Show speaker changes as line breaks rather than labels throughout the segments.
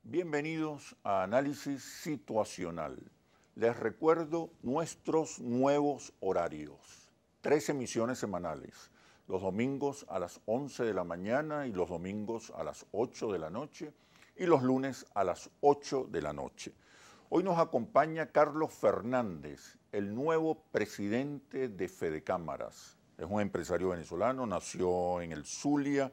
Bienvenidos a Análisis Situacional. Les recuerdo nuestros nuevos horarios. 3 emisiones semanales. Los domingos a las 11 de la mañana y los domingos a las 8 de la noche y los lunes a las 8 de la noche. Hoy nos acompaña Carlos Fernández, el nuevo presidente de Fedecámaras. Es un empresario venezolano, nació en el Zulia,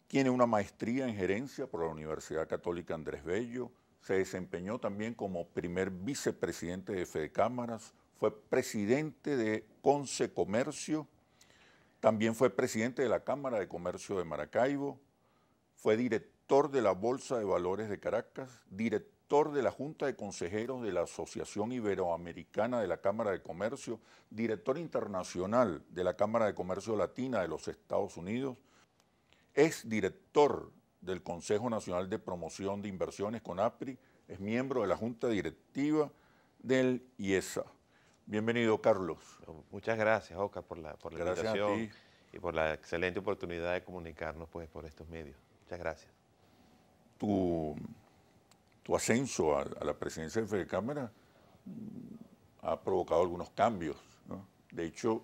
tiene una maestría en gerencia por la Universidad Católica Andrés Bello, se desempeñó también como primer vicepresidente de Fedecámaras, fue presidente de Conce Comercio, también fue presidente de la Cámara de Comercio de Maracaibo, fue director de la Bolsa de Valores de Caracas, director de la Junta de Consejeros de la Asociación Iberoamericana de la Cámara de Comercio, director internacional de la Cámara de Comercio Latina de los Estados Unidos, es director del Consejo Nacional de Promoción de Inversiones, CONAPRI, es miembro de la Junta Directiva del IESA. Bienvenido, Carlos.
Muchas gracias, Oscar, por la
Gracias a
invitación
ti.
y por la excelente oportunidad de comunicarnos por estos medios. Muchas gracias.
Tu ascenso a la presidencia de Fedecámara ha provocado algunos cambios, ¿no? De hecho,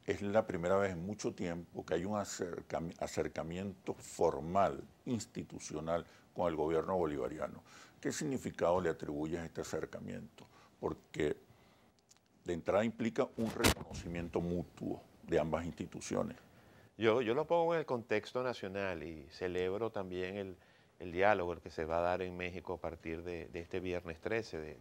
es la primera vez en mucho tiempo que hay un acercamiento formal, institucional, con el gobierno bolivariano. ¿Qué significado le atribuyes a este acercamiento? Porque de entrada implica un reconocimiento mutuo de ambas instituciones.
Yo lo pongo en el contexto nacional y celebro también el diálogo que se va a dar en México a partir de este viernes 13,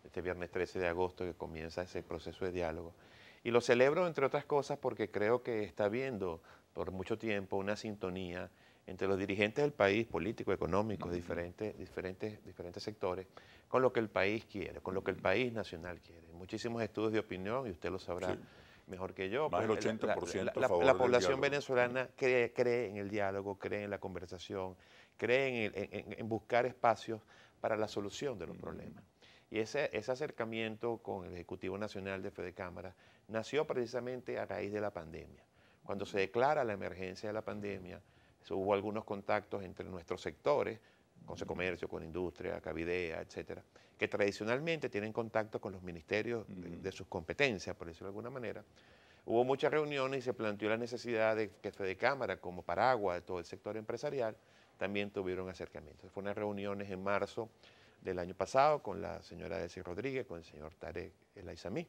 este viernes 13 de agosto que comienza ese proceso de diálogo. Y lo celebro, entre otras cosas, porque creo que está habiendo por mucho tiempo una sintonía entre los dirigentes del país, políticos, económicos, diferentes sectores, con lo que el país quiere, con lo que el país nacional quiere. Muchísimos estudios de opinión, y usted lo sabrá
Sí.
mejor que yo.
Más del 80% a favor
La
del
población
diálogo.
venezolana cree en el diálogo, cree en la conversación, cree en buscar espacios para la solución de los problemas. Y ese acercamiento con el Ejecutivo Nacional de Fedecámaras nació precisamente a raíz de la pandemia. Cuando se declara la emergencia de la pandemia, hubo algunos contactos entre nuestros sectores, con Comercio, con Industria, Cavidea, etcétera, que tradicionalmente tienen contacto con los ministerios de sus competencias, por decirlo de alguna manera. Hubo muchas reuniones y se planteó la necesidad de que Fedecámara, como paraguas de todo el sector empresarial, también tuvieron acercamientos. Fueron unas reuniones en marzo del año pasado con la señora Delcy Rodríguez, con el señor Tarek El Aizami,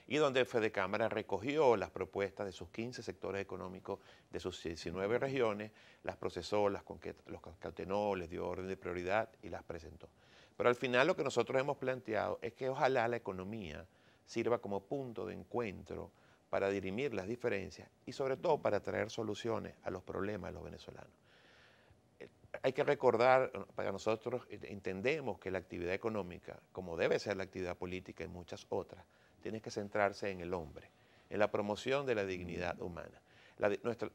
y donde Fedecámara recogió las propuestas de sus 15 sectores económicos de sus 19 regiones, las procesó, los concatenó, les dio orden de prioridad y las presentó. Pero al final lo que nosotros hemos planteado es que ojalá la economía sirva como punto de encuentro para dirimir las diferencias y sobre todo para traer soluciones a los problemas de los venezolanos. Hay que recordar, para nosotros entendemos que la actividad económica, como debe ser la actividad política y muchas otras, tiene que centrarse en el hombre, en la promoción de la dignidad humana.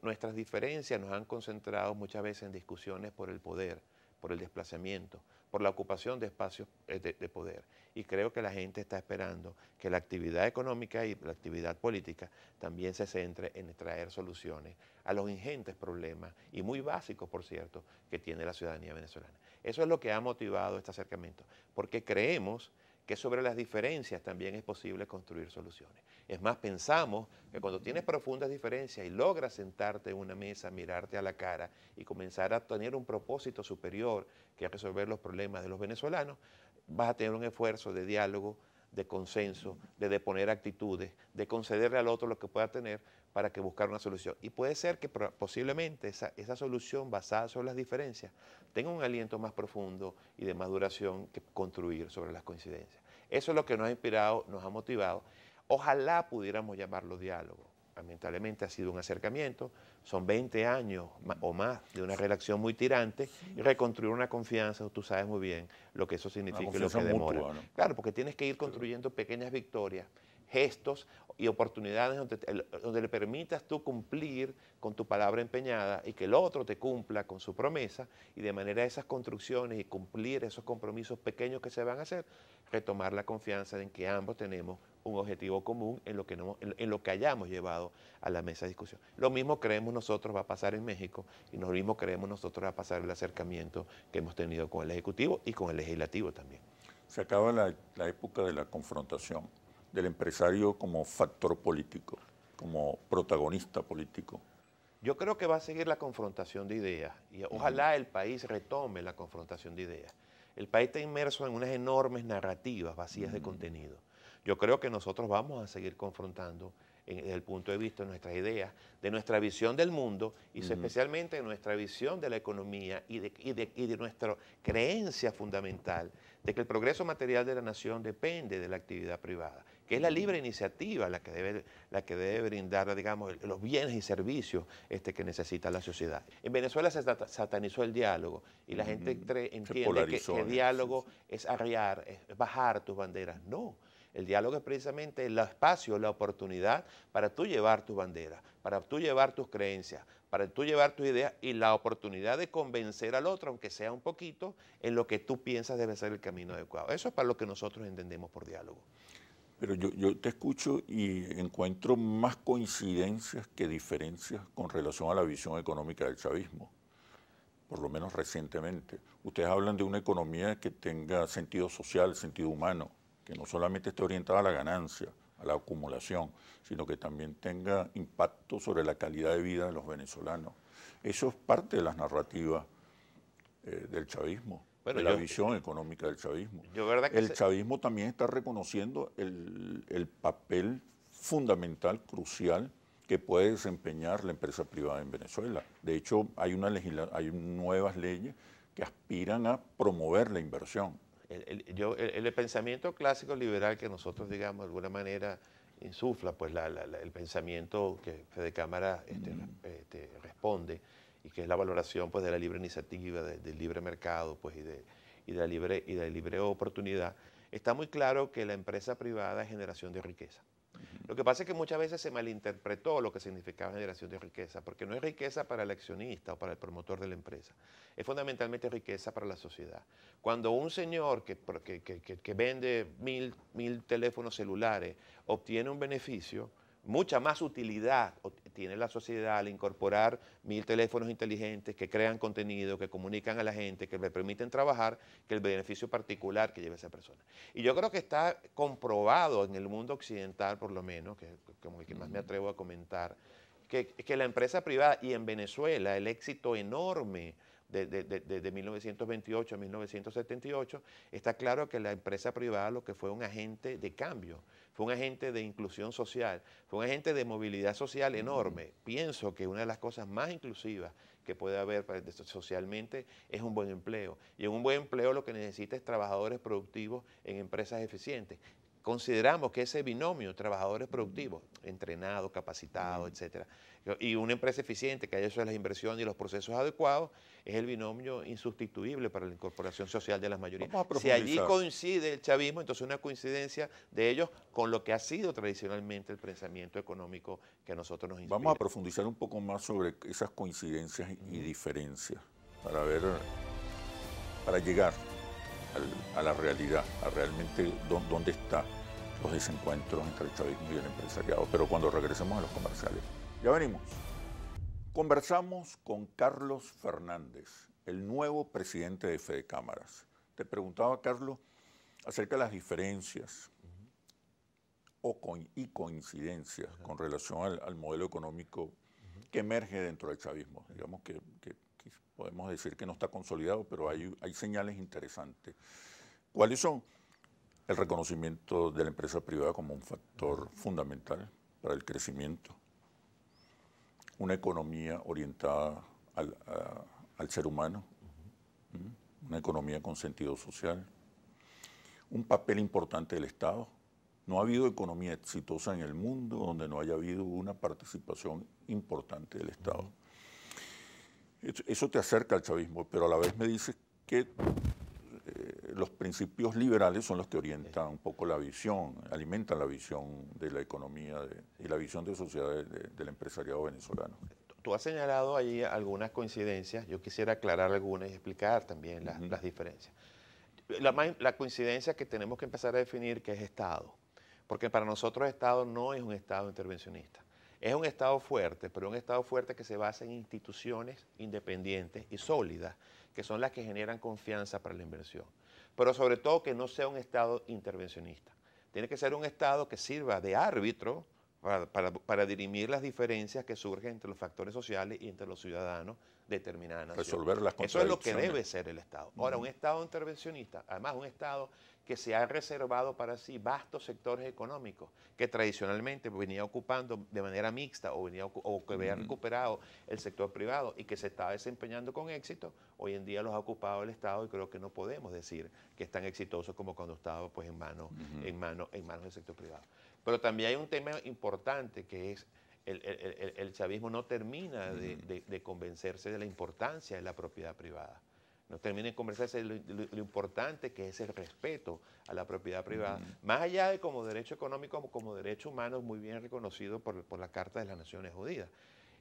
Nuestras diferencias nos han concentrado muchas veces en discusiones por el poder, por el desplazamiento, por la ocupación de espacios de poder. Y creo que la gente está esperando que la actividad económica y la actividad política también se centre en traer soluciones a los ingentes problemas, y muy básicos, por cierto, que tiene la ciudadanía venezolana. Eso es lo que ha motivado este acercamiento, porque creemos que sobre las diferencias también es posible construir soluciones. Es más, pensamos que cuando tienes profundas diferencias y logras sentarte en una mesa, mirarte a la cara y comenzar a tener un propósito superior que es resolver los problemas de los venezolanos, vas a tener un esfuerzo de diálogo, de consenso, de deponer actitudes, de concederle al otro lo que pueda tener para que buscar una solución. Y puede ser que posiblemente esa solución basada sobre las diferencias tenga un aliento más profundo y de más duración que construir sobre las coincidencias. Eso es lo que nos ha inspirado, nos ha motivado. Ojalá pudiéramos llamarlo diálogo. Lamentablemente ha sido un acercamiento, son 20 años o más de una relación muy tirante, y reconstruir una confianza, tú sabes muy bien lo que eso significa y lo que demora.
Mutua, ¿no?
Claro, porque tienes que ir construyendo pequeñas victorias, gestos y oportunidades donde le permitas tú cumplir con tu palabra empeñada y que el otro te cumpla con su promesa, y de manera esas construcciones y cumplir esos compromisos pequeños que se van a hacer, retomar la confianza en que ambos tenemos un objetivo común en lo que hayamos llevado a la mesa de discusión. Lo mismo creemos nosotros va a pasar en México, y lo mismo creemos nosotros va a pasar el acercamiento que hemos tenido con el Ejecutivo y con el Legislativo también.
Se acaba la época de la confrontación, del empresario como factor político, como protagonista político.
Yo creo que va a seguir la confrontación de ideas, y ojalá el país retome la confrontación de ideas. El país está inmerso en unas enormes narrativas vacías de contenido. Yo creo que nosotros vamos a seguir confrontando desde el punto de vista de nuestras ideas, de nuestra visión del mundo, y especialmente de nuestra visión de la economía y de nuestra creencia fundamental de que el progreso material de la nación depende de la actividad privada, que es la libre iniciativa la que debe brindar, digamos, los bienes y servicios que necesita la sociedad. En Venezuela se satanizó el diálogo, y la gente entiende que el diálogo es arriar, es bajar tus banderas. No. El diálogo es precisamente el espacio, la oportunidad para tú llevar tus banderas, para tú llevar tus creencias, para tú llevar tus ideas, y la oportunidad de convencer al otro, aunque sea un poquito, en lo que tú piensas debe ser el camino adecuado. Eso es para lo que nosotros entendemos por diálogo.
Pero yo te escucho y encuentro más coincidencias que diferencias con relación a la visión económica del chavismo, por lo menos recientemente. Ustedes hablan de una economía que tenga sentido social, sentido humano, que no solamente esté orientada a la ganancia, a la acumulación, sino que también tenga impacto sobre la calidad de vida de los venezolanos. Eso es parte de las narrativas del chavismo, de la visión económica del chavismo. El chavismo también está reconociendo el papel fundamental, crucial, que puede desempeñar la empresa privada en Venezuela. De hecho, hay nuevas leyes que aspiran a promover la inversión.
El pensamiento clásico liberal que nosotros, digamos, de alguna manera insufla, pues el pensamiento que Fedecámara responde, y que es la valoración, pues, de la libre iniciativa, del libre mercado, pues, y de la libre oportunidad, está muy claro que la empresa privada es generación de riqueza. Lo que pasa es que muchas veces se malinterpretó lo que significaba generación de riqueza, porque no es riqueza para el accionista o para el promotor de la empresa, es fundamentalmente riqueza para la sociedad. Cuando un señor que vende mil teléfonos celulares obtiene un beneficio, mucha más utilidad tiene la sociedad al incorporar 1000 teléfonos inteligentes que crean contenido, que comunican a la gente, que le permiten trabajar, que el beneficio particular que lleva esa persona. Y yo creo que está comprobado en el mundo occidental, por lo menos, que como el que más me atrevo a comentar, que la empresa privada, y en Venezuela el éxito enorme de 1928 a 1978, está claro que la empresa privada lo que fue un agente de cambio, fue un agente de inclusión social, fue un agente de movilidad social enorme. Pienso que una de las cosas más inclusivas que puede haber socialmente es un buen empleo. Y en un buen empleo lo que necesita es trabajadores productivos en empresas eficientes. Consideramos que ese binomio, trabajadores productivos, entrenados, capacitados, etcétera, y una empresa eficiente que haya hecho las inversiones y los procesos adecuados, es el binomio insustituible para la incorporación social de las mayorías. Si allí coincide el chavismo, entonces una coincidencia de ellos con lo que ha sido tradicionalmente el pensamiento económico que a nosotros nos inspira.
Vamos a profundizar un poco más sobre esas coincidencias y diferencias para llegar a la realidad, a realmente dónde están los desencuentros entre el chavismo y el empresariado. Pero cuando regresemos a los comerciales, ya venimos. Conversamos con Carlos Fernández, el nuevo presidente de Fedecámaras. Te preguntaba, Carlos, acerca de las diferencias y coincidencias con relación al modelo económico que emerge dentro del chavismo. Digamos que podemos decir que no está consolidado, pero hay señales interesantes. ¿Cuáles son? El reconocimiento de la empresa privada como un factor fundamental para el crecimiento, una economía orientada al ser humano, una economía con sentido social, un papel importante del Estado. No ha habido economía exitosa en el mundo donde no haya habido una participación importante del Estado. Eso te acerca al chavismo, pero a la vez me dices que los principios liberales son los que orientan un poco la visión, alimentan la visión de la economía y la visión de sociedad del empresariado venezolano.
Tú has señalado allí algunas coincidencias, yo quisiera aclarar algunas y explicar también las diferencias. La coincidencia que tenemos que empezar a definir que es Estado, porque para nosotros Estado no es un Estado intervencionista. Es un Estado fuerte, pero un Estado fuerte que se basa en instituciones independientes y sólidas, que son las que generan confianza para la inversión. Pero sobre todo que no sea un Estado intervencionista. Tiene que ser un Estado que sirva de árbitro para dirimir las diferencias que surgen entre los factores sociales y entre los ciudadanos de determinada nación.
Resolver las
Eso es lo que
contradicciones.
debe ser el Estado. Ahora, un Estado intervencionista, además un Estado que se ha reservado para sí vastos sectores económicos que tradicionalmente venía ocupando de manera mixta o que había recuperado el sector privado y que se estaba desempeñando con éxito, hoy en día los ha ocupado el Estado y creo que no podemos decir que es tan exitoso como cuando estaba pues, en manos del sector privado. Pero también hay un tema importante que es el chavismo no termina de convencerse de la importancia de la propiedad privada. No termina de convencerse de lo importante que es el respeto a la propiedad privada, más allá de como derecho económico, como derecho humano muy bien reconocido por la Carta de las Naciones Unidas.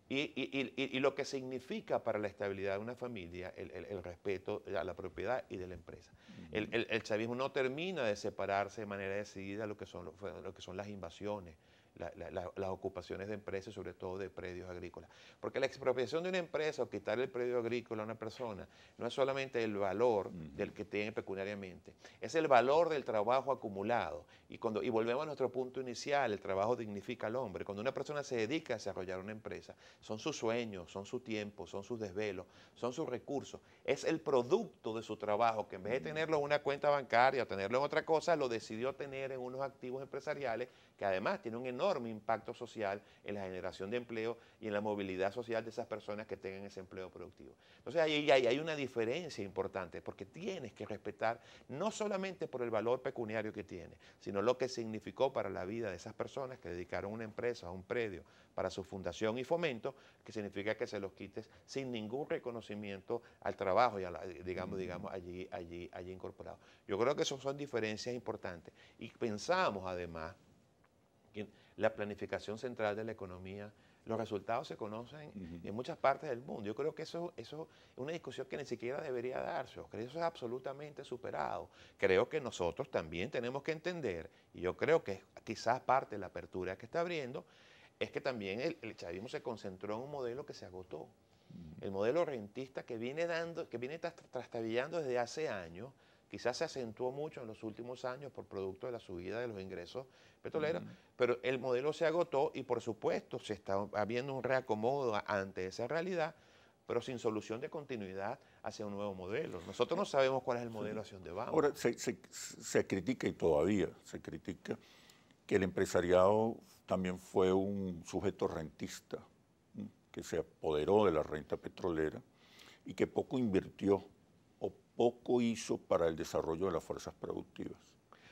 Y lo que significa para la estabilidad de una familia el respeto a la propiedad y de la empresa. El chavismo no termina de separarse de manera decidida lo que son las invasiones, las ocupaciones de empresas, sobre todo de predios agrícolas. Porque la expropiación de una empresa o quitar el predio agrícola a una persona no es solamente el valor del que tiene pecuniariamente, es el valor del trabajo acumulado. Y volvemos a nuestro punto inicial, el trabajo dignifica al hombre. Cuando una persona se dedica a desarrollar una empresa, son sus sueños, son su tiempo, son sus desvelos, son sus recursos. Es el producto de su trabajo que en vez de tenerlo en una cuenta bancaria o tenerlo en otra cosa, lo decidió tener en unos activos empresariales que además tiene un enorme impacto social en la generación de empleo y en la movilidad social de esas personas que tengan ese empleo productivo. Entonces ahí hay una diferencia importante porque tienes que respetar no solamente por el valor pecuniario que tiene, sino lo que significó para la vida de esas personas que dedicaron una empresa a un predio para su fundación y fomento, que significa que se los quites sin ningún reconocimiento al trabajo y a digamos allí incorporado. Yo creo que esas son diferencias importantes y pensamos además que la planificación central de la economía, los resultados se conocen en muchas partes del mundo. Yo creo que eso es una discusión que ni siquiera debería darse. Creo que eso es absolutamente superado. Creo que nosotros también tenemos que entender, y yo creo que quizás parte de la apertura que está abriendo, es que también el chavismo se concentró en un modelo que se agotó. El modelo rentista que viene trastabillando desde hace años, quizás se acentuó mucho en los últimos años por producto de la subida de los ingresos petroleros, pero el modelo se agotó y por supuesto se está habiendo un reacomodo ante esa realidad, pero sin solución de continuidad hacia un nuevo modelo. Nosotros no sabemos cuál es el modelo hacia dónde vamos.
Ahora, se critica y todavía se critica que el empresariado también fue un sujeto rentista, que se apoderó de la renta petrolera y que poco invirtió o poco hizo para el desarrollo de las fuerzas productivas.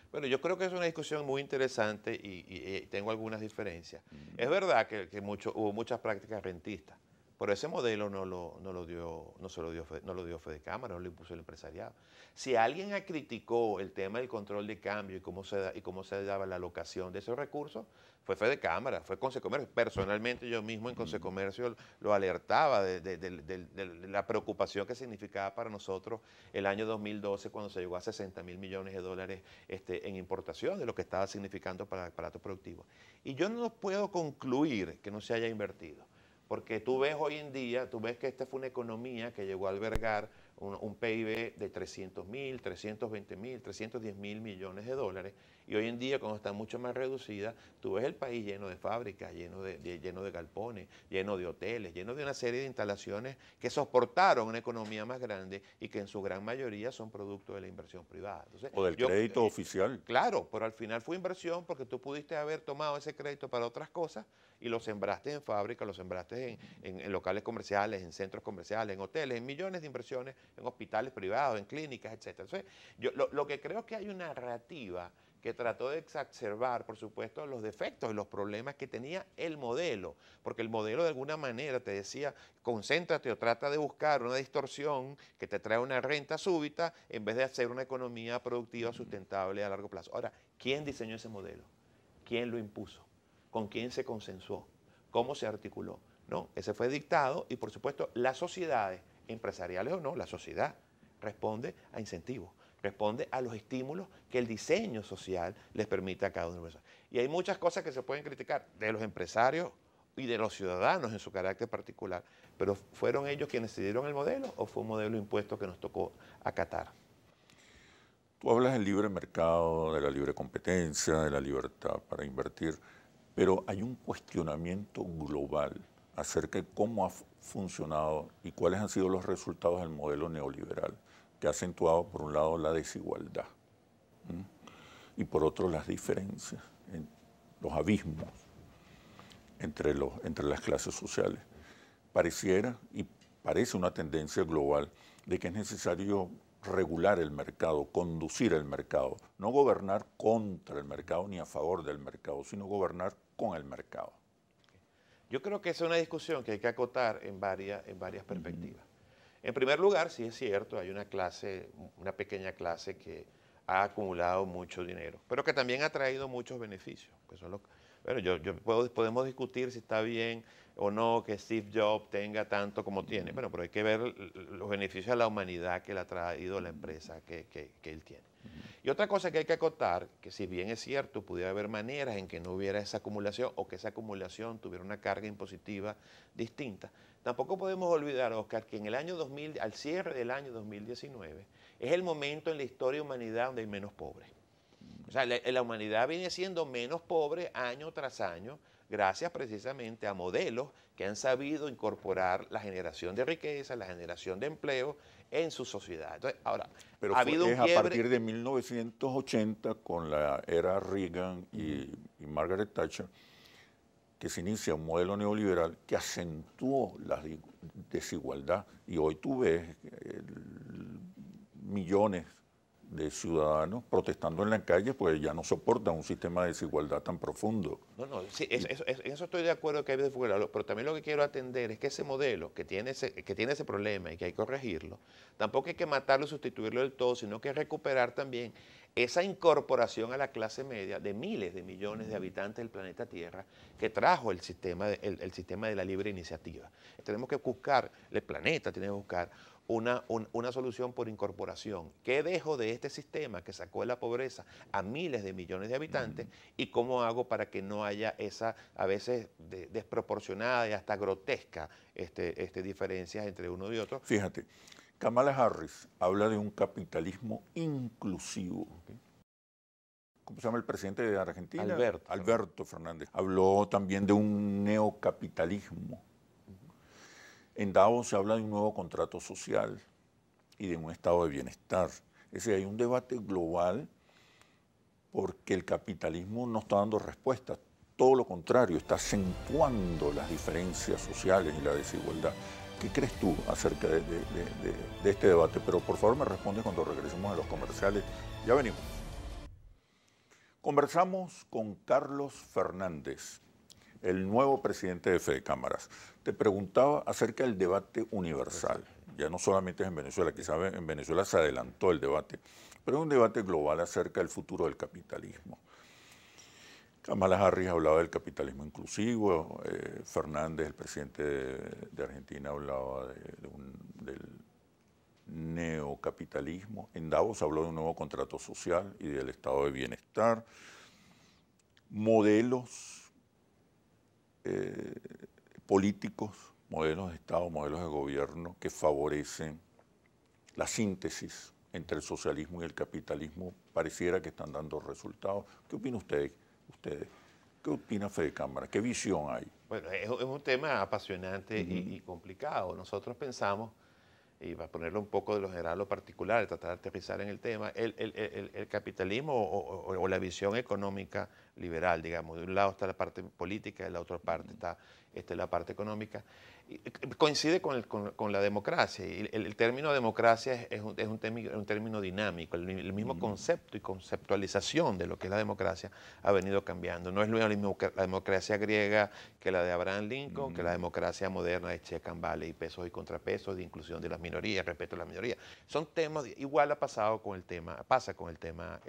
Bueno, yo creo que es una discusión muy interesante y tengo algunas diferencias. Es verdad que hubo muchas prácticas rentistas, pero ese modelo no lo dio Fedecámara, no lo impuso el empresariado. Si alguien criticó el tema del control de cambio y cómo se daba la alocación de esos recursos, fue Fedecámara, fue Concecomercio. Personalmente yo mismo en Concecomercio lo alertaba de la preocupación que significaba para nosotros el año 2012 cuando se llegó a 60.000 millones de dólares en importación, de lo que estaba significando para el aparato productivo. Y yo no puedo concluir que no se haya invertido. Porque tú ves hoy en día, tú ves que esta fue una economía que llegó a albergar un PIB de 300.000, 320.000, 310.000 millones de dólares y hoy en día cuando está mucho más reducida, tú ves el país lleno de fábricas, lleno de galpones, lleno de hoteles, lleno de una serie de instalaciones que soportaron una economía más grande y que en su gran mayoría son producto de la inversión privada. Entonces,
O del crédito oficial.
Claro, pero al final fue inversión porque tú pudiste haber tomado ese crédito para otras cosas y lo sembraste en fábricas, lo sembraste en locales comerciales, en centros comerciales, en hoteles, en millones de inversiones, en hospitales privados, en clínicas, etc. Entonces, yo lo que creo es que hay una narrativa que que trató de exacerbar, por supuesto, los defectos y los problemas que tenía el modelo, porque el modelo de alguna manera te decía, concéntrate o trata de buscar una distorsión que te trae una renta súbita en vez de hacer una economía productiva sustentable a largo plazo. Ahora, ¿quién diseñó ese modelo? ¿Quién lo impuso? ¿Con quién se consensuó? ¿Cómo se articuló? No, ese fue dictado y, por supuesto, las sociedades, empresariales o no, la sociedad responde a incentivos, responde a los estímulos que el diseño social les permite a cada uno de nosotros. Y hay muchas cosas que se pueden criticar de los empresarios y de los ciudadanos en su carácter particular, pero ¿fueron ellos quienes decidieron el modelo o fue un modelo impuesto que nos tocó acatar?
Tú hablas del libre mercado, de la libre competencia, de la libertad para invertir, pero hay un cuestionamiento global acerca de cómo ha funcionado y cuáles han sido los resultados del modelo neoliberal, que ha acentuado por un lado la desigualdad y por otro las diferencias, los abismos entre las clases sociales. Pareciera y parece una tendencia global de que es necesario regular el mercado, conducir el mercado, no gobernar contra el mercado ni a favor del mercado, sino gobernar con el mercado.
Yo creo que esa es una discusión que hay que acotar en varias perspectivas. En primer lugar, sí es cierto, hay una pequeña clase que ha acumulado mucho dinero, pero que también ha traído muchos beneficios. Que son podemos discutir si está bien o no que Steve Jobs tenga tanto como tiene, bueno, pero hay que ver los beneficios a la humanidad que le ha traído la empresa que él tiene. Y otra cosa que hay que acotar, que si bien es cierto, pudiera haber maneras en que no hubiera esa acumulación o que esa acumulación tuviera una carga impositiva distinta, tampoco podemos olvidar, Oscar, que en el año 2000, al cierre del año 2019, es el momento en la historia de la humanidad donde hay menos pobres. O sea, la humanidad viene siendo menos pobre año tras año, gracias precisamente a modelos que han sabido incorporar la generación de riqueza, la generación de empleo en su sociedad. Entonces, ahora,
pero
ha habido un quiebre.
A partir de 1980, con la era Reagan y Margaret Thatcher, que se inicia un modelo neoliberal que acentuó la desigualdad. Y hoy tú ves millones de ciudadanos protestando en la calle, pues ya no soportan un sistema de desigualdad tan profundo.
No, sí, en eso estoy de acuerdo que hay que desigualdad, pero también lo que quiero atender es que ese modelo que tiene ese problema y que hay que corregirlo, tampoco hay que matarlo y sustituirlo del todo, sino que recuperar también esa incorporación a la clase media de miles de millones de habitantes del planeta Tierra que trajo el sistema de la libre iniciativa. Tenemos que buscar, el planeta tiene que buscar una solución por incorporación. ¿Qué dejo de este sistema que sacó de la pobreza a miles de millones de habitantes y cómo hago para que no haya esa, a veces, desproporcionada y hasta grotesca diferencias entre uno y otro?
Fíjate, Kamala Harris habla de un capitalismo inclusivo. ¿Cómo se llama el presidente de Argentina? Alberto Fernández. Habló también de un neocapitalismo. En Davos se habla de un nuevo contrato social y de un estado de bienestar. Es decir, hay un debate global porque el capitalismo no está dando respuestas. Todo lo contrario, está acentuando las diferencias sociales y la desigualdad. ¿Qué crees tú acerca de este debate? Pero por favor me respondes cuando regresemos a los comerciales. Ya venimos. Conversamos con Carlos Fernández, el nuevo presidente de Fedecámaras. Te preguntaba acerca del debate universal. Ya no solamente es en Venezuela, quizás en Venezuela se adelantó el debate, pero es un debate global acerca del futuro del capitalismo. Kamala Harris hablaba del capitalismo inclusivo, Fernández, el presidente de Argentina, hablaba del neocapitalismo. En Davos habló de un nuevo contrato social y del estado de bienestar. Modelos políticos, modelos de Estado, modelos de gobierno que favorecen la síntesis entre el socialismo y el capitalismo, pareciera que están dando resultados. ¿Qué opinan ustedes? ¿Qué opina Fedecámaras? ¿Qué visión hay?
Bueno, es un tema apasionante y complicado. Nosotros pensamos, y para ponerlo un poco de lo general a lo particular, tratar de aterrizar en el tema, el capitalismo o la visión económica liberal, digamos, de un lado está la parte política, de la otra parte está la parte económica. Coincide con la democracia. Y el término democracia es un término dinámico. El mismo concepto y conceptualización de lo que es la democracia ha venido cambiando. No es lo mismo que la democracia griega que la de Abraham Lincoln, que la democracia moderna de check and balance, y pesos y contrapesos, de inclusión de las minorías, respeto a las minorías. Son temas, igual pasa con el tema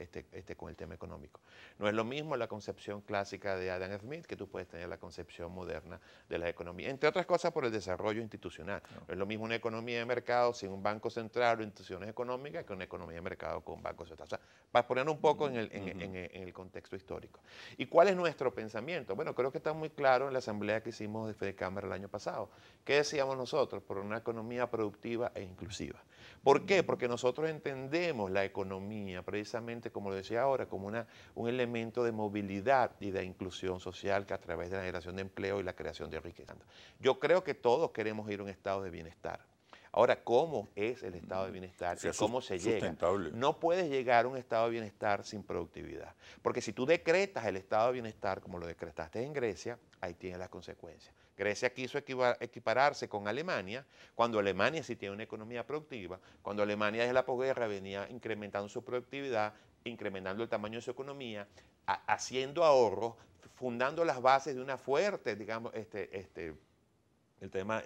económico. No es lo mismo la concepción clásica de Adam Smith que tú puedes tener la concepción moderna de la economía. Entre otras cosas por el desarrollo institucional. No es lo mismo una economía de mercado sin un banco central o instituciones económicas que una economía de mercado con un banco central. O sea, para poner un poco en el contexto histórico. ¿Y cuál es nuestro pensamiento? Bueno, creo que está muy claro en la asamblea que hicimos de FEDECámara el año pasado. ¿Qué decíamos nosotros? Por una economía productiva e inclusiva. ¿Por qué? Porque nosotros entendemos la economía, precisamente como lo decía ahora, como un elemento de movilidad y de inclusión social que a través de la generación de empleo y la creación de riqueza. Yo creo que todos queremos ir a un estado de bienestar. Ahora, ¿cómo es el estado de bienestar y cómo se llega? No puedes llegar a un estado de bienestar sin productividad. Porque si tú decretas el estado de bienestar, como lo decretaste en Grecia, ahí tienes las consecuencias. Grecia quiso equipararse con Alemania, cuando Alemania sí tiene una economía productiva, cuando Alemania desde la posguerra venía incrementando su productividad, incrementando el tamaño de su economía, haciendo ahorros, fundando las bases de una fuerte, digamos, el tema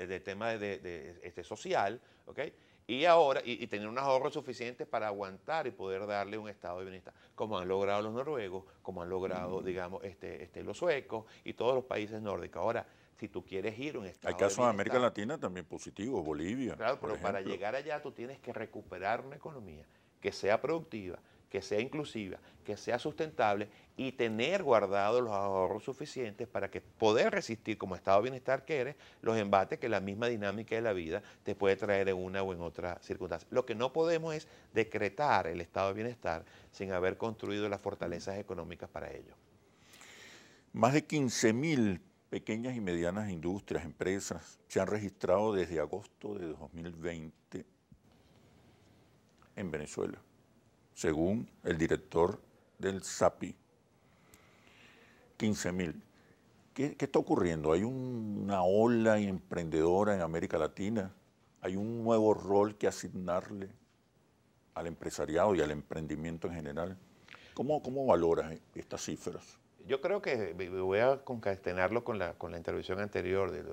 social, ¿ok? Y ahora, y tener unos ahorros suficientes para aguantar y poder darle un estado de bienestar, como han logrado los noruegos, como han logrado, digamos, los suecos y todos los países nórdicos. Ahora, si tú quieres ir a un estado de bienestar...
Hay casos en América Latina también positivos, Bolivia,
claro,
por
pero
ejemplo.
para llegar allá tú tienes que recuperar una economía que sea productiva, que sea inclusiva, que sea sustentable y tener guardados los ahorros suficientes para que poder resistir como estado de bienestar que eres los embates que la misma dinámica de la vida te puede traer en una o en otra circunstancia. Lo que no podemos es decretar el estado de bienestar sin haber construido las fortalezas económicas para ello.
Más de 15.000 pequeñas y medianas industrias, empresas, se han registrado desde agosto de 2020 en Venezuela, según el director del SAPI. 15.000. ¿Qué está ocurriendo? ¿Hay una ola emprendedora en América Latina? ¿Hay un nuevo rol que asignarle al empresariado y al emprendimiento en general? ¿Cómo valoras estas cifras?
Yo creo que voy a concatenarlo con la intervención anterior de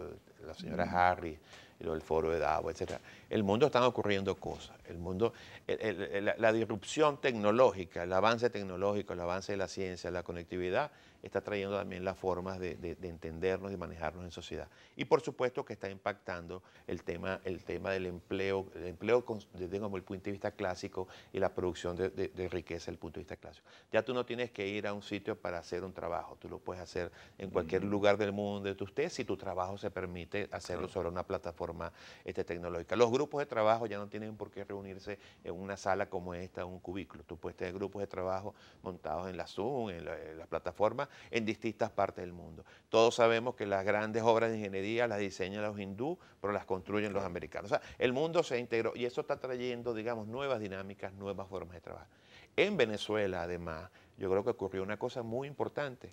la señora Harris y lo del foro de Davos, etc. El mundo están ocurriendo cosas. El mundo, la disrupción tecnológica, el avance tecnológico, el avance de la ciencia, la conectividad, está trayendo también las formas de entendernos y manejarnos en sociedad. Y por supuesto que está impactando el tema del empleo, desde el punto de vista clásico y la producción de riqueza desde el punto de vista clásico. Ya tú no tienes que ir a un sitio para hacer un trabajo, tú lo puedes hacer en cualquier lugar del mundo donde tú estés si tu trabajo se permite hacerlo sobre una plataforma tecnológica. Los grupos de trabajo ya no tienen por qué reunirse en una sala como esta, en un cubículo. Tú puedes tener grupos de trabajo montados en la Zoom, en las plataformas, en distintas partes del mundo. Todos sabemos que las grandes obras de ingeniería las diseñan los hindúes, pero las construyen los americanos. O sea, el mundo se integró y eso está trayendo, digamos, nuevas dinámicas, nuevas formas de trabajar. En Venezuela, además, yo creo que ocurrió una cosa muy importante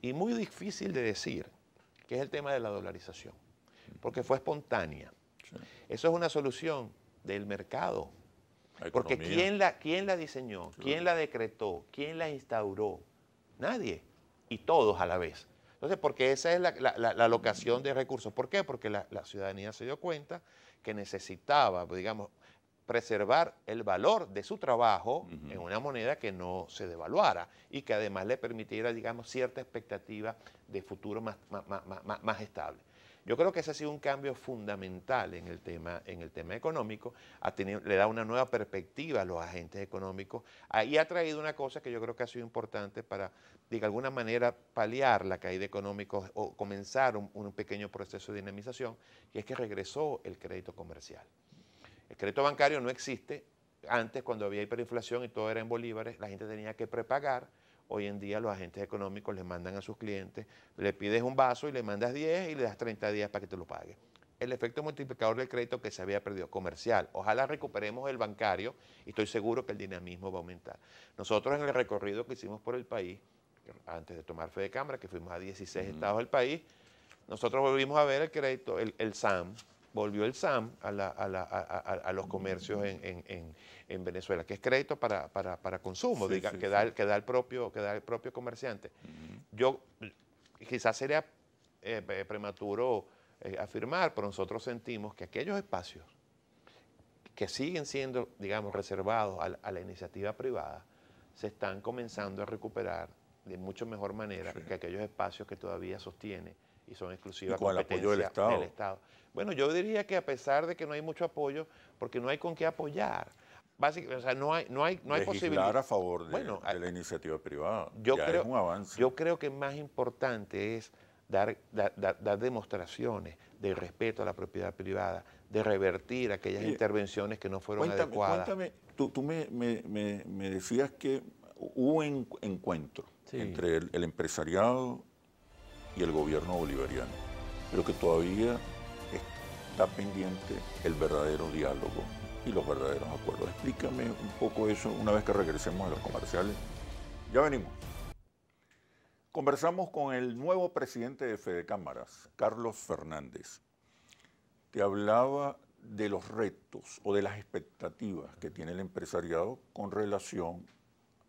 y muy difícil de decir, que es el tema de la dolarización, porque fue espontánea. Sí. Eso es una solución del mercado. Porque ¿quién la diseñó? Sí. ¿Quién la decretó? ¿Quién la instauró? Nadie. Y todos a la vez. Entonces, porque esa es la alocación de recursos. ¿Por qué? Porque la ciudadanía se dio cuenta que necesitaba, digamos, preservar el valor de su trabajo en una moneda que no se devaluara y que además le permitiera, digamos, cierta expectativa de futuro más estable. Yo creo que ese ha sido un cambio fundamental en el tema económico, le da una nueva perspectiva a los agentes económicos y ha traído una cosa que yo creo que ha sido importante para, de alguna manera, paliar la caída económica o comenzar un pequeño proceso de dinamización, y es que regresó el crédito comercial. El crédito bancario no existe. Antes, cuando había hiperinflación y todo era en bolívares, la gente tenía que prepagar. Hoy en día los agentes económicos le mandan a sus clientes, le pides un vaso y le mandas 10 y le das 30 días para que te lo pague. El efecto multiplicador del crédito que se había perdido, comercial. Ojalá recuperemos el bancario y estoy seguro que el dinamismo va a aumentar. Nosotros en el recorrido que hicimos por el país, antes de tomar FEDECámara, que fuimos a 16 estados del país, nosotros volvimos a ver el crédito, el SAM, volvió el SAM a los comercios en Venezuela, que es crédito para consumo,
Sí, sí,
que
sí.
que da el propio comerciante.
Ujú.
Yo, quizás sería prematuro afirmar, pero nosotros sentimos que aquellos espacios que siguen siendo, digamos, reservados a la iniciativa privada, se están comenzando a recuperar de mucho mejor manera
Sí.
que aquellos espacios que todavía sostiene y son
Y
exclusiva
con el apoyo del
competencia del
Estado.
Estado. Bueno, yo diría que a pesar de que no hay mucho apoyo, porque no hay con qué apoyar. Básicamente, o sea, no hay posibilidad.
Legislar a favor
Bueno,
de la iniciativa privada
yo
ya es
creo,
un avance.
yo creo que más importante es dar demostraciones de respeto a la propiedad privada, de revertir aquellas
Oye,
intervenciones que no fueron adecuadas.
Cuéntame, tú me decías que hubo encuentro
Sí.
entre el empresariado y el gobierno bolivariano, pero que todavía está pendiente el verdadero diálogo y los verdaderos acuerdos. Explícame un poco eso una vez que regresemos a los comerciales. Ya venimos. Conversamos con el nuevo presidente de Fedecámaras, Carlos Fernández. Te hablaba de los retos o de las expectativas que tiene el empresariado con relación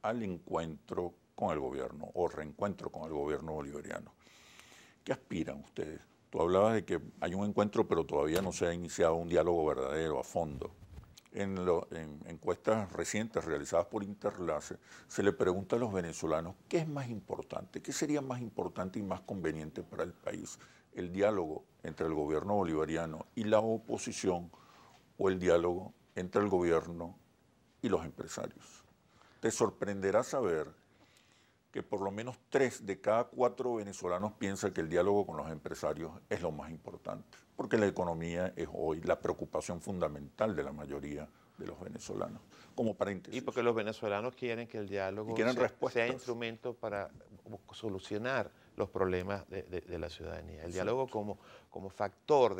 al encuentro con el gobierno o reencuentro con el gobierno bolivariano. ¿Qué aspiran ustedes? Tú hablabas de que hay un encuentro, pero todavía no se ha iniciado un diálogo verdadero, a fondo. En encuestas recientes realizadas por Interlace, se le pregunta a los venezolanos qué es más importante, qué sería más importante y más conveniente para el país, el diálogo entre el gobierno bolivariano y la oposición o el diálogo entre el gobierno y los empresarios. Te sorprenderá saber que por lo menos 3 de cada 4 venezolanos piensan que el diálogo con los empresarios es lo más importante, porque la economía es hoy la preocupación fundamental de la mayoría de los venezolanos. Como paréntesis.
Y porque los venezolanos quieren que el
Y
diálogo
quieren
sea
respuestas.
instrumento para solucionar los problemas de la ciudadanía. El diálogo
Exacto.
como factor,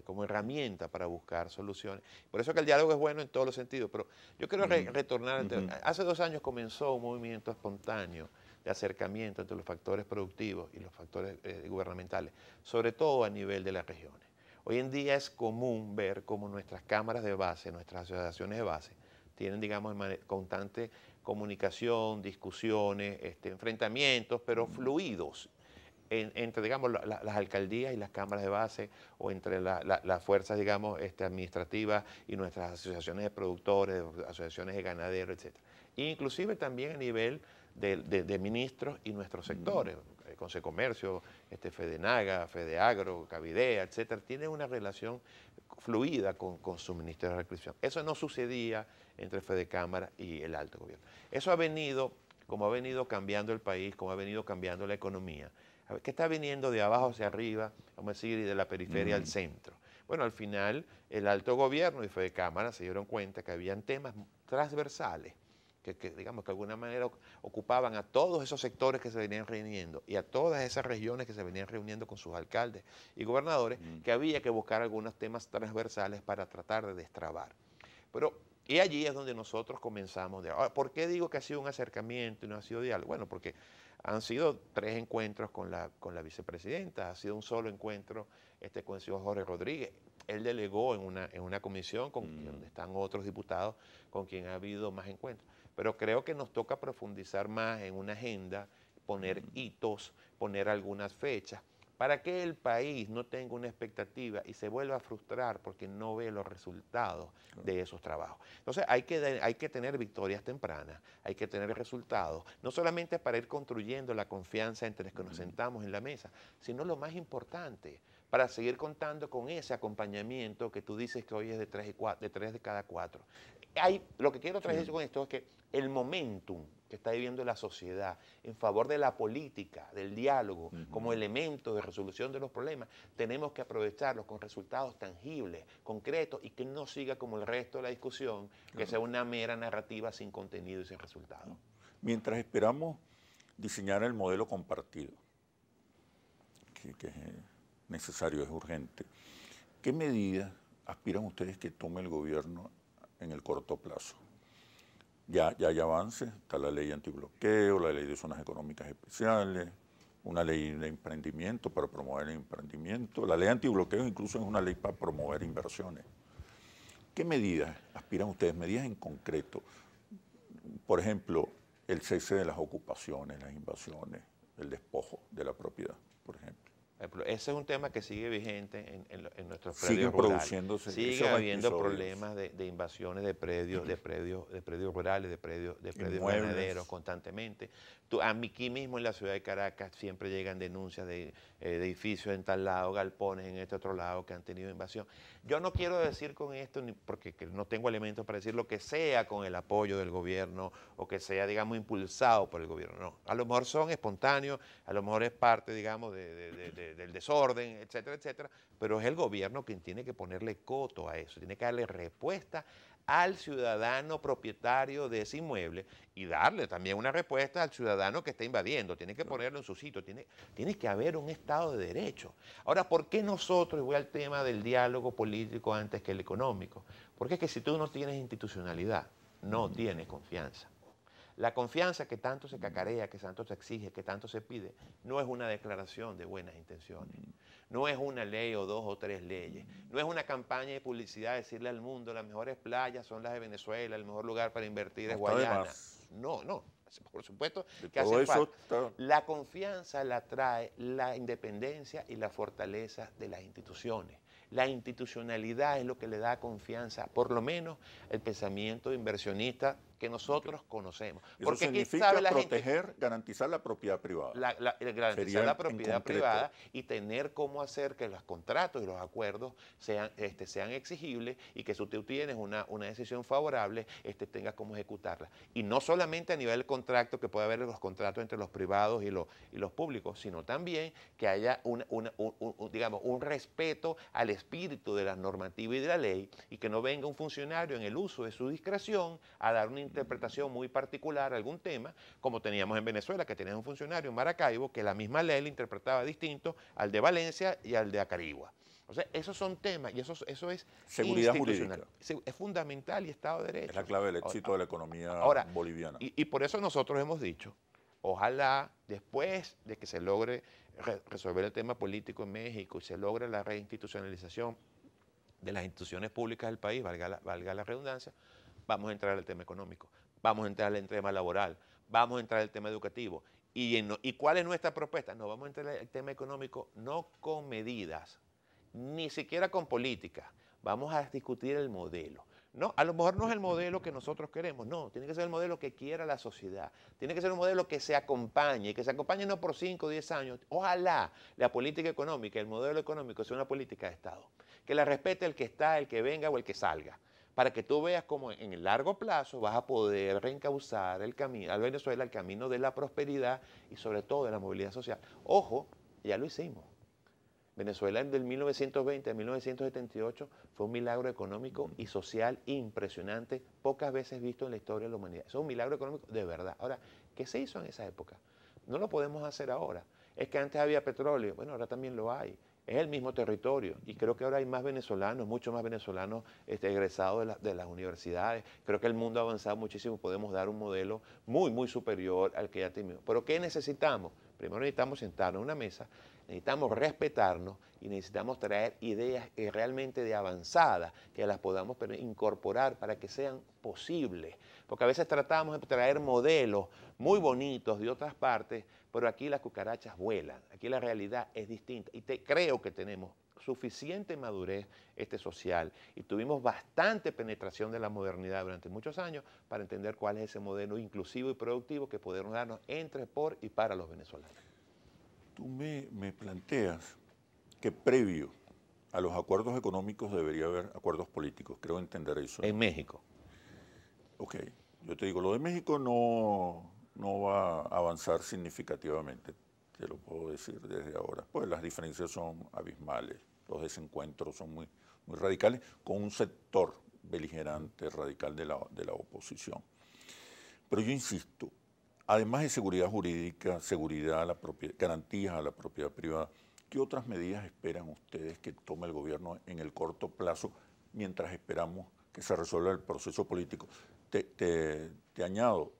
como herramienta para buscar soluciones. Por eso que el diálogo es bueno en todos los sentidos. Pero yo quiero retornar al tema. Hace 2 años comenzó un movimiento espontáneo de acercamiento entre los factores productivos y los factores gubernamentales, sobre todo a nivel de las regiones. Hoy en día es común ver cómo nuestras cámaras de base, nuestras asociaciones de base, tienen, digamos, constante comunicación, discusiones, enfrentamientos, pero fluidos entre, digamos, las alcaldías y las cámaras de base, o entre las fuerzas, digamos, administrativas y nuestras asociaciones de productores, asociaciones de ganaderos, etc. Inclusive también a nivel de ministros y nuestros sectores, Consecomercio, Fedenaga, Fedeagro, Cavidea, etcétera, tienen una relación fluida con su Ministerio de Recreación. Eso no sucedía entre Fedecámara y el alto gobierno. Eso ha venido, como ha venido cambiando el país, como ha venido cambiando la economía, que está viniendo de abajo hacia arriba, vamos a decir, y de la periferia al centro. Bueno, al final, el alto gobierno y Fedecámara se dieron cuenta que habían temas transversales digamos, que de alguna manera ocupaban a todos esos sectores que se venían reuniendo y a todas esas regiones que se venían reuniendo con sus alcaldes y gobernadores, que había que buscar algunos temas transversales para tratar de destrabar. Y allí es donde nosotros comenzamos. Ahora, ¿por qué digo que ha sido un acercamiento y no ha sido diálogo? Bueno, porque han sido 3 encuentros con la vicepresidenta, ha sido un solo encuentro con el señor Jorge Rodríguez. Él delegó en una comisión donde están otros diputados con quien ha habido más encuentros. Pero creo que nos toca profundizar más en una agenda, poner hitos, poner algunas fechas, para que el país no tenga una expectativa y se vuelva a frustrar porque no ve los resultados de esos trabajos. Entonces hay que tener victorias tempranas, hay que tener resultados, no solamente para ir construyendo la confianza entre los que nos sentamos en la mesa, sino lo más importante, para seguir contando con ese acompañamiento que tú dices que hoy es de 3 de cada 4. Lo que quiero traer con esto es que el momentum que está viviendo la sociedad en favor de la política, del diálogo, como elemento de resolución de los problemas, tenemos que aprovecharlos con resultados tangibles, concretos, y que no siga como el resto de la discusión, que sea una mera narrativa sin contenido y sin resultado.
Mientras esperamos diseñar el modelo compartido, que es necesario, es urgente, ¿qué medidas aspiran ustedes que tome el gobierno en el corto plazo? Ya hay avances, está la ley antibloqueo, la ley de zonas económicas especiales, una ley de emprendimiento para promover el emprendimiento. La ley antibloqueo incluso es una ley para promover inversiones. ¿Qué medidas aspiran ustedes? Medidas en concreto. Por ejemplo, el cese de las ocupaciones, las invasiones, el despojo de la propiedad, por ejemplo.
Ese es un tema que sigue vigente en nuestros
Siguen
predios rurales.
produciéndose
Sigue
esos
habiendo
episodios.
problemas de invasiones de predios rurales, de predios
Inmuebles.
ganaderos constantemente. Aquí mismo en la ciudad de Caracas siempre llegan denuncias de edificios en tal lado, galpones en este otro lado que han tenido invasión. Yo no quiero decir con esto, porque no tengo elementos para decir lo que sea con el apoyo del gobierno o que sea, digamos, impulsado por el gobierno. No, a lo mejor son espontáneos, a lo mejor es parte, digamos, del desorden, etcétera, etcétera, pero es el gobierno quien tiene que ponerle coto a eso, tiene que darle respuesta al ciudadano propietario de ese inmueble y darle también una respuesta al ciudadano que está invadiendo, tiene que ponerlo en su sitio, tiene que haber un Estado de Derecho. Ahora, ¿por qué nosotros, y voy al tema del diálogo político antes que el económico? Porque es que si tú no tienes institucionalidad, no tienes confianza. La confianza que tanto se cacarea, que tanto se exige, que tanto se pide, no es una declaración de buenas intenciones. No es una ley o dos o tres leyes. No es una campaña de publicidad decirle al mundo las mejores playas son las de Venezuela, el mejor lugar para invertir es Guayana. No, no. Por supuesto que hace falta. La confianza la trae la independencia y la fortaleza de las instituciones. La institucionalidad es lo que le da confianza, por lo menos el pensamiento inversionista que nosotros conocemos.
Eso
porque
significa
sabe la
proteger,
gente,
garantizar la propiedad privada.
Garantizar la propiedad privada y tener cómo hacer que los contratos y los acuerdos sean exigibles y que si tú tienes una decisión favorable, tengas cómo ejecutarla. Y no solamente a nivel del contrato, que puede haber los contratos entre los privados y los públicos, sino también que haya digamos, un respeto al espíritu de la normativa y de la ley y que no venga un funcionario en el uso de su discreción a dar una interpretación muy particular a algún tema, como teníamos en Venezuela, que teníamos un funcionario en Maracaibo que la misma ley le interpretaba distinto al de Valencia y al de Acarigua. O sea, esos son temas y eso es
seguridad jurídica.
Es fundamental y Estado de Derecho.
Es la clave del éxito de la economía boliviana.
Y por eso nosotros hemos dicho, ojalá después de que se logre resolver el tema político en México y se logre la reinstitucionalización de las instituciones públicas del país, valga la redundancia, vamos a entrar al tema económico, vamos a entrar al tema laboral, vamos a entrar al tema educativo. ¿Y cuál es nuestra propuesta? No, vamos a entrar al tema económico no con medidas, ni siquiera con política. Vamos a discutir el modelo. No, a lo mejor no es el modelo que nosotros queremos, no, tiene que ser el modelo que quiera la sociedad, tiene que ser un modelo que se acompañe no por 5 o 10 años. Ojalá la política económica, el modelo económico sea una política de Estado, que la respete el que está, el que venga o el que salga, para que tú veas cómo en el largo plazo vas a poder reencauzar el camino, a Venezuela, el camino de la prosperidad y sobre todo de la movilidad social. Ojo, ya lo hicimos. Venezuela del 1920 a 1978 fue un milagro económico y social impresionante, pocas veces visto en la historia de la humanidad. Eso es un milagro económico de verdad. Ahora, ¿qué se hizo en esa época? No lo podemos hacer ahora. Es que antes había petróleo, bueno, ahora también lo hay. Es el mismo territorio y creo que ahora hay más venezolanos, muchos más venezolanos egresados de las universidades. Creo que el mundo ha avanzado muchísimo, podemos dar un modelo muy, muy superior al que ya tenemos. ¿Pero qué necesitamos? Primero necesitamos sentarnos en una mesa, necesitamos respetarnos y necesitamos traer ideas realmente de avanzada que las podamos incorporar para que sean posibles. Porque a veces tratamos de traer modelos muy bonitos de otras partes, pero aquí las cucarachas vuelan, aquí la realidad es distinta. Y creo que tenemos suficiente madurez social y tuvimos bastante penetración de la modernidad durante muchos años para entender cuál es ese modelo inclusivo y productivo que podemos darnos entre, por y para los venezolanos.
Tú me planteas que previo a los acuerdos económicos debería haber acuerdos políticos, creo entender eso.
En México.
Ok, yo te digo, lo de México no va a avanzar significativamente, te lo puedo decir desde ahora, pues las diferencias son abismales, los desencuentros son muy radicales, con un sector beligerante radical de la oposición. Pero yo insisto, además de seguridad jurídica, seguridad a la propiedad, garantías a la propiedad privada, ¿qué otras medidas esperan ustedes que tome el gobierno en el corto plazo mientras esperamos que se resuelva el proceso político? Te añado,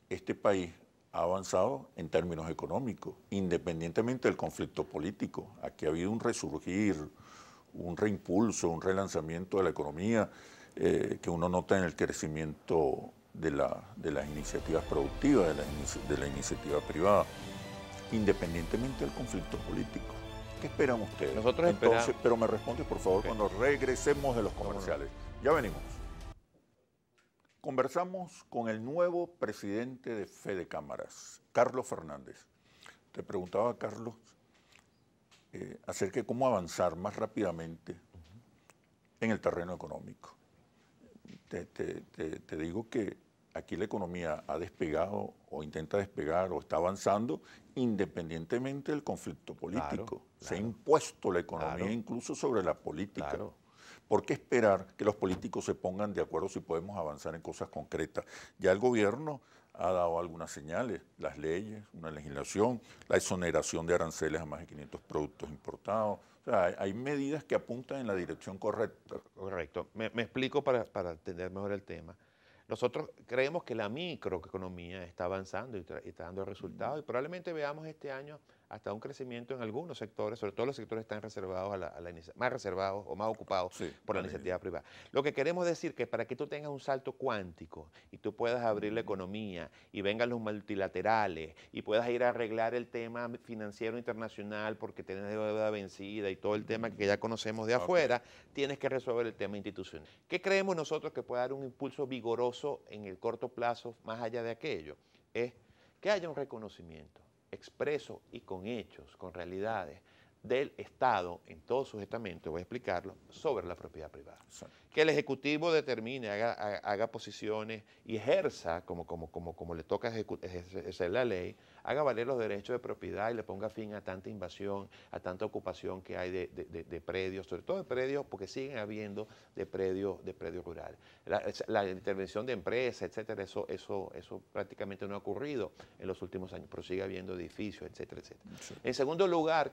este país ha avanzado en términos económicos, independientemente del conflicto político. Aquí ha habido un resurgir, un reimpulso, un relanzamiento de la economía que uno nota en el crecimiento de las iniciativas productivas, de la iniciativa privada, independientemente del conflicto político. ¿Qué esperan ustedes?
Nosotros
Entonces, pero me responde, por favor, cuando regresemos de los comerciales. Ya venimos. Conversamos con el nuevo presidente de Fedecámaras, Carlos Fernández. Te preguntaba, Carlos, acerca de cómo avanzar más rápidamente en el terreno económico. Te digo que aquí la economía ha despegado o intenta despegar o está avanzando independientemente del conflicto político. Se ha impuesto la economía incluso sobre la política. ¿Por qué esperar que los políticos se pongan de acuerdo si podemos avanzar en cosas concretas? Ya el gobierno ha dado algunas señales, las leyes, una legislación, la exoneración de aranceles a más de 500 productos importados. O sea, hay medidas que apuntan en la dirección correcta.
Correcto. Me explico para entender mejor el tema. Nosotros creemos que la microeconomía está avanzando y está dando resultados y probablemente veamos este año hasta un crecimiento en algunos sectores, sobre todo los sectores que están reservados más reservados o más ocupados por la iniciativa privada. Lo que queremos decir que para que tú tengas un salto cuántico y tú puedas abrir la economía y vengan los multilaterales y puedas ir a arreglar el tema financiero internacional porque tienes deuda vencida y todo el tema que ya conocemos de afuera, tienes que resolver el tema institucional. ¿Qué creemos nosotros que puede dar un impulso vigoroso en el corto plazo más allá de aquello? Es que haya un reconocimiento expreso y con hechos, con realidades del Estado en todos sus estamentos, voy a explicarlo, sobre la propiedad privada. Exacto. Que el Ejecutivo determine, haga posiciones y ejerza, como le toca ejercer la ley, haga valer los derechos de propiedad y le ponga fin a tanta invasión, a tanta ocupación que hay de predios, sobre todo de predios, porque siguen habiendo de predios rurales. La intervención de empresas, etcétera, eso prácticamente no ha ocurrido en los últimos años, pero sigue habiendo edificios, etcétera, etcétera. Sí. En segundo lugar,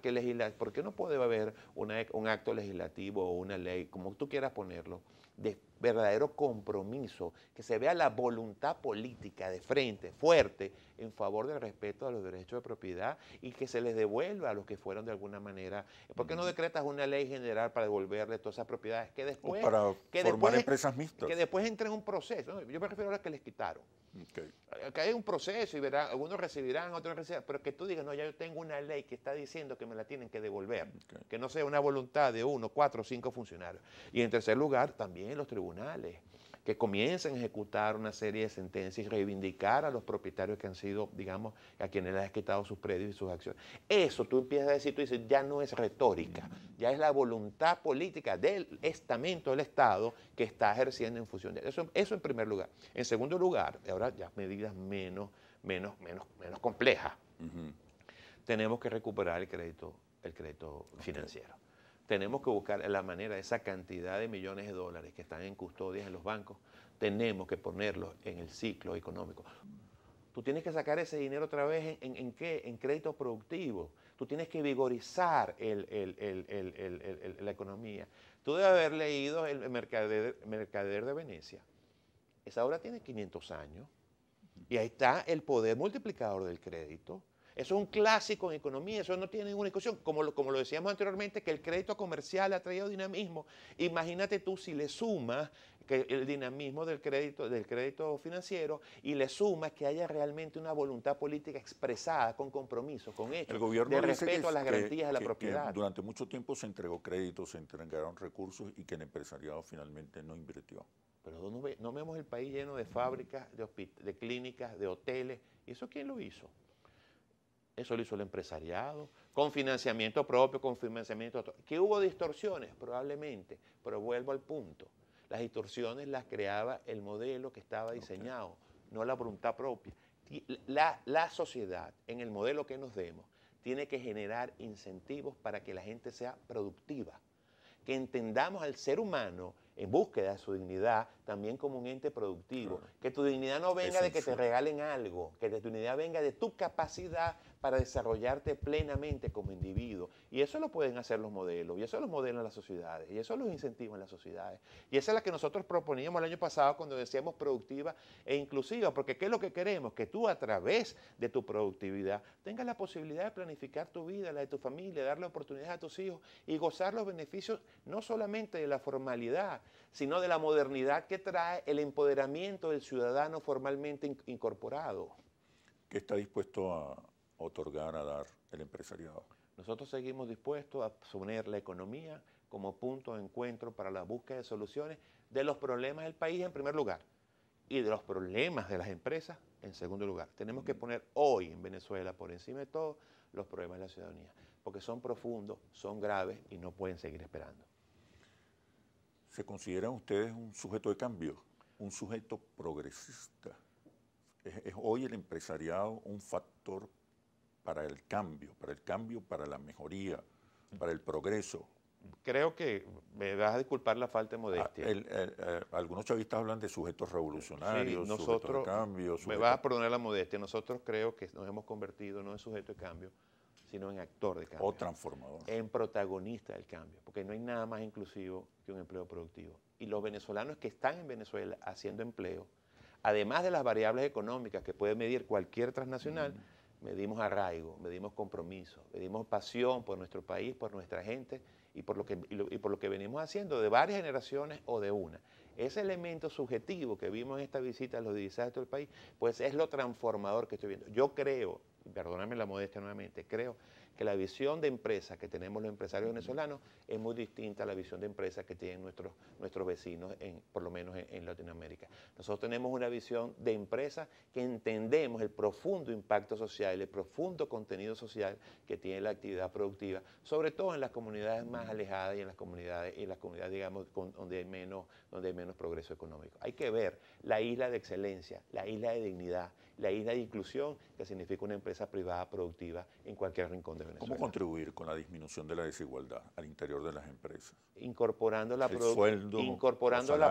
¿por qué no puede haber un acto legislativo o una ley, como tú quieras ponerlo, de verdadero compromiso, que se vea la voluntad política de frente, fuerte, en favor del respeto a los derechos de propiedad y que se les devuelva a los que fueron de alguna manera? ¿Por qué no decretas una ley general para devolverle todas esas propiedades que después...
O para formar empresas mixtas.
Que después entren en un proceso. ¿No? Yo me refiero a las que les quitaron. Que hay un proceso y verán, algunos recibirán, otros no recibirán, pero que tú digas, no, ya yo tengo una ley que está diciendo que me la tienen que devolver, que no sea una voluntad de 1, 4 o 5 funcionarios. Y en tercer lugar, también los tribunales, que comiencen a ejecutar una serie de sentencias y reivindicar a los propietarios que han sido, digamos, a quienes les han quitado sus predios y sus acciones. Eso tú empiezas a decir, tú dices, ya no es retórica, ya es la voluntad política del estamento del Estado que está ejerciendo en función de eso. Eso en primer lugar. En segundo lugar, ahora ya medidas menos complejas, tenemos que recuperar el crédito financiero. Tenemos que buscar la manera, esa cantidad de millones de dólares que están en custodias en los bancos, tenemos que ponerlos en el ciclo económico. Tú tienes que sacar ese dinero otra vez ¿en qué? En crédito productivo. Tú tienes que vigorizar la economía. Tú debes haber leído el Mercader de Venecia. Esa obra tiene 500 años y ahí está el poder multiplicador del crédito. Eso es un clásico en economía, eso no tiene ninguna discusión. Como lo decíamos anteriormente, que el crédito comercial ha traído dinamismo. Imagínate tú si le sumas que el dinamismo del crédito financiero y le sumas que haya realmente una voluntad política expresada con compromiso, con hechos, de respeto a las garantías de la propiedad.
Que durante mucho tiempo se entregó crédito, se entregaron recursos y que el empresariado finalmente no invirtió.
Pero no vemos el país lleno de fábricas, de clínicas, de hoteles. ¿Y eso quién lo hizo? Eso lo hizo el empresariado, con financiamiento propio, con financiamiento... ¿Que hubo distorsiones? Probablemente, pero vuelvo al punto. Las distorsiones las creaba el modelo que estaba diseñado, no la voluntad propia. La sociedad, en el modelo que nos demos, tiene que generar incentivos para que la gente sea productiva. Que entendamos al ser humano en búsqueda de su dignidad, también como un ente productivo. Que tu dignidad no venga de que te regalen algo, que tu dignidad venga de tu capacidad para desarrollarte plenamente como individuo. Y eso lo pueden hacer los modelos, y eso lo modelan las sociedades, y eso los incentivan las sociedades. Y esa es la que nosotros proponíamos el año pasado cuando decíamos productiva e inclusiva, porque ¿qué es lo que queremos? Que tú a través de tu productividad tengas la posibilidad de planificar tu vida, la de tu familia, darle oportunidades a tus hijos y gozar los beneficios no solamente de la formalidad, sino de la modernidad que trae el empoderamiento del ciudadano formalmente incorporado.
¿Qué está dispuesto a otorgar, a dar el empresariado?
Nosotros seguimos dispuestos a poner la economía como punto de encuentro para la búsqueda de soluciones de los problemas del país en primer lugar y de los problemas de las empresas en segundo lugar. Tenemos que poner hoy en Venezuela por encima de todo los problemas de la ciudadanía, porque son profundos, son graves y no pueden seguir esperando.
¿Se consideran ustedes un sujeto de cambio, un sujeto progresista? ¿Es hoy el empresariado un factor para el cambio, para la mejoría, para el progreso?
Creo que me vas a disculpar la falta de modestia.
Algunos chavistas hablan de sujetos revolucionarios,
sí,
sujetos de cambio.
Me vas a perdonar la modestia. Nosotros creo que nos hemos convertido no en sujeto de cambio, sino en actor de cambio.
O transformador.
En protagonista del cambio, porque no hay nada más inclusivo que un empleo productivo. Y los venezolanos que están en Venezuela haciendo empleo, además de las variables económicas que puede medir cualquier transnacional, medimos arraigo, medimos compromiso, medimos pasión por nuestro país, por nuestra gente y por lo que venimos haciendo de varias generaciones o de una. Ese elemento subjetivo que vimos en esta visita a los 16 del país, pues es lo transformador que estoy viendo. Yo creo, perdóname la modestia nuevamente, creo que la visión de empresa que tenemos los empresarios venezolanos es muy distinta a la visión de empresa que tienen nuestros vecinos, por lo menos en Latinoamérica. Nosotros tenemos una visión de empresa que entendemos el profundo impacto social, el profundo contenido social que tiene la actividad productiva, sobre todo en las comunidades más alejadas y en las comunidades digamos, donde hay menos progreso económico. Hay que ver la isla de excelencia, la isla de dignidad, la isla de inclusión que significa una empresa privada productiva en cualquier rincón de Venezuela.
¿Cómo contribuir con la disminución de la desigualdad al interior de las empresas?
Incorporando la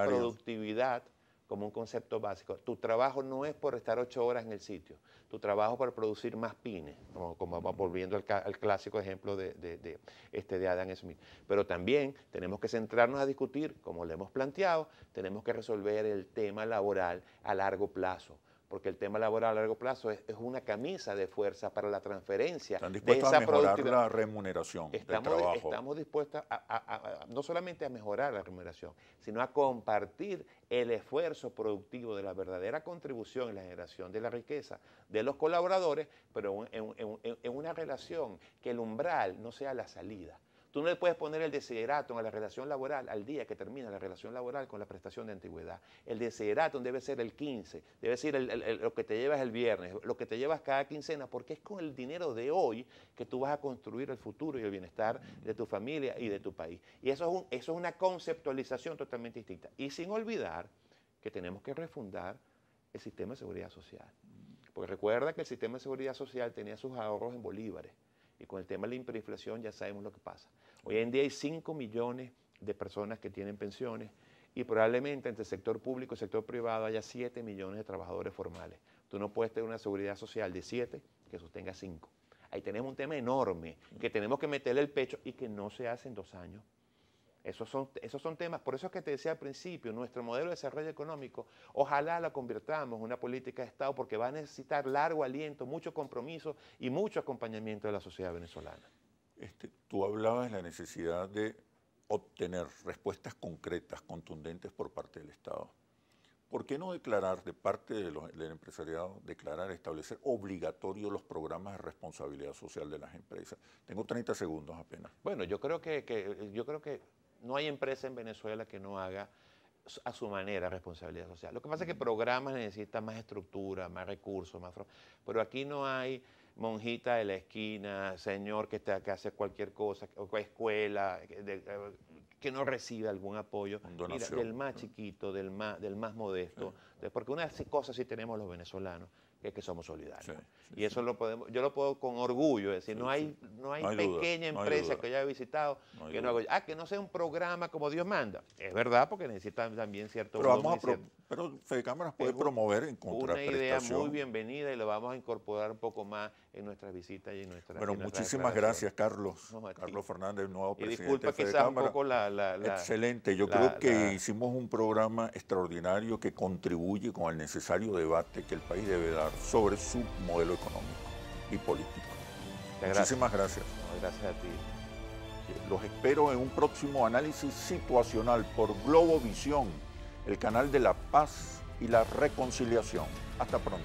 productividad como un concepto básico. Tu trabajo no es por estar 8 horas en el sitio, tu trabajo es por producir más pines, como volviendo al clásico ejemplo de Adam Smith. Pero también tenemos que centrarnos a discutir, como lo hemos planteado, tenemos que resolver el tema laboral a largo plazo, porque el tema laboral a largo plazo es una camisa de fuerza para la transferencia de esa productividad.
¿Están dispuestos a mejorar la remuneración del trabajo?
Estamos dispuestos no solamente a mejorar la remuneración, sino a compartir el esfuerzo productivo de la verdadera contribución en la generación de la riqueza de los colaboradores, pero en una relación que el umbral no sea la salida. Tú no le puedes poner el desideratum a la relación laboral al día que termina la relación laboral con la prestación de antigüedad. El desideratum debe ser el 15, debe ser lo que te llevas el viernes, lo que te llevas cada quincena, porque es con el dinero de hoy que tú vas a construir el futuro y el bienestar de tu familia y de tu país. Y eso es una conceptualización totalmente distinta. Y sin olvidar que tenemos que refundar el sistema de seguridad social. Porque recuerda que el sistema de seguridad social tenía sus ahorros en bolívares. Y con el tema de la hiperinflación ya sabemos lo que pasa. Hoy en día hay 5 millones de personas que tienen pensiones y probablemente entre el sector público y el sector privado haya 7 millones de trabajadores formales. Tú no puedes tener una seguridad social de 7 que sostenga 5. Ahí tenemos un tema enorme que tenemos que meterle el pecho y que no se hace en 2 años. Esos son temas, por eso es que te decía al principio, nuestro modelo de desarrollo económico, ojalá la convirtamos en una política de Estado porque va a necesitar largo aliento, mucho compromiso y mucho acompañamiento de la sociedad venezolana.
Tú hablabas de la necesidad de obtener respuestas concretas, contundentes por parte del Estado. ¿Por qué no declarar, de parte del empresariado, establecer obligatorios los programas de responsabilidad social de las empresas? Tengo 30 segundos apenas.
Bueno, yo creo que no hay empresa en Venezuela que no haga a su manera responsabilidad social. Lo que pasa es que programas necesitan más estructura, más recursos, pero aquí no hay monjita de la esquina, señor que hace cualquier cosa, o escuela, que no recibe algún apoyo, mira, del más chiquito, del más modesto, porque una cosa sí tenemos los venezolanos, que es que somos solidarios. Y eso yo lo puedo con orgullo decir, no hay pequeña empresa que yo haya visitado que no haga, que no sea un programa como Dios manda. Es verdad, porque necesitan también cierto volumen.
Pero Fedecámaras puede promover en contraprestación.
Una idea muy bienvenida y lo vamos a incorporar un poco más en nuestras visitas y en nuestras.
Bueno, muchísimas gracias, Carlos. Carlos Fernández, nuevo presidente
disculpa
de
quizás
Fedecámaras.
un poco
Excelente. Yo creo que hicimos un programa extraordinario que contribuye con el necesario debate que el país debe dar sobre su modelo económico y político. Muchísimas gracias.
No, gracias a ti.
Los espero en un próximo análisis situacional por Globovisión, el canal de la paz y la reconciliación. Hasta pronto.